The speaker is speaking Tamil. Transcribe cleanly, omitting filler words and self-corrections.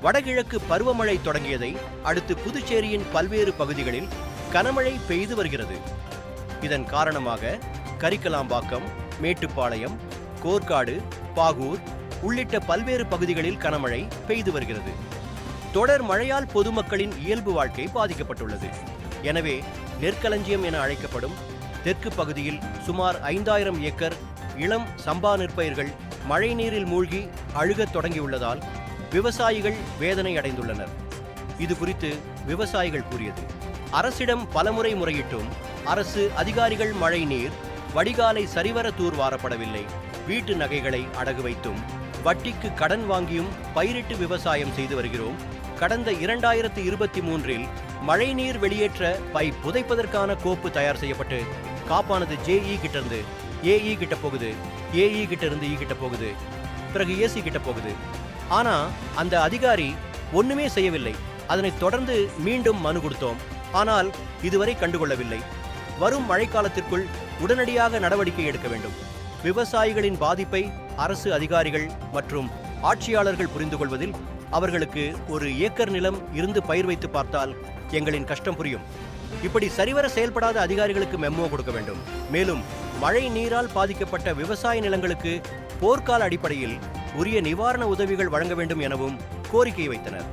வடகிழக்கு பருவமழை தொடங்கியதை அடுத்து புதுச்சேரியின் பல்வேறு பகுதிகளில் கனமழை பெய்து வருகிறது. இதன் காரணமாக கரிக்கலாம்பாக்கம், மேட்டுப்பாளையம், கோர்க்காடு, பாகூர் உள்ளிட்ட பல்வேறு பகுதிகளில் கனமழை பெய்து வருகிறது. தொடர் மழையால் பொதுமக்களின் இயல்பு வாழ்க்கை பாதிக்கப்பட்டுள்ளது. எனவே நெற்களஞ்சியம் என அழைக்கப்படும் தெற்கு பகுதியில் சுமார் 5000 ஏக்கர் இளம் சம்பா நெற்பயிர்கள் மழைநீரில் மூழ்கி அழுகத் தொடங்கியுள்ளதால் விவசாயிகள் வேதனை அடைந்துள்ளனர். இது குறித்து விவசாயிகள் கூறியது: அரசிடம் பலமுறை முறையிட்டும் அரசு அதிகாரிகள் மழை நீர் வடிகாலை சரிவர தூர்வாரப்படவில்லை. வீட்டு நகைகளை அடகு வைத்தும் வட்டிக்கு கடன் வாங்கியும் பயிரிட்டு விவசாயம் செய்து வருகிறோம். கடந்த 2023இல் மழைநீர் வெளியேற்ற பைப் புதைப்பதற்கான கோப்பு தயார் செய்யப்பட்டு காப்பானது JE கிட்ட இருந்து AE கிட்ட போகுது, AE கிட்ட இருந்து E கிட்ட போகுது, பிறகு AC கிட்ட போகுது. ஆனா அந்த அதிகாரி ஒண்ணுமே செய்யவில்லை. அதனைத் தொடர்ந்து மீண்டும் மனு கொடுத்தோம். ஆனால் இதுவரை கண்டுகொள்ளவில்லை. வரும் மழைக்காலத்திற்குள் உடனடியாக நடவடிக்கை எடுக்க வேண்டும். விவசாயிகளின் பாதிப்பை அரசு அதிகாரிகள் மற்றும் ஆட்சியாளர்கள் புரிந்து கொள்வதில் அவர்களுக்கு ஒரு ஏக்கர் நிலம் இருந்து பயிர் வைத்து பார்த்தால் எங்களின் கஷ்டம் புரியும். இப்படி சரிவர செயல்படாத அதிகாரிகளுக்கு மெமோ கொடுக்க வேண்டும். மேலும் மழை நீரால் பாதிக்கப்பட்ட விவசாய நிலங்களுக்கு போர்க்கால அடிப்படையில் உரிய நிவாரண உதவிகள் வழங்க வேண்டும் எனவும் கோரிக்கை வைத்தனர்.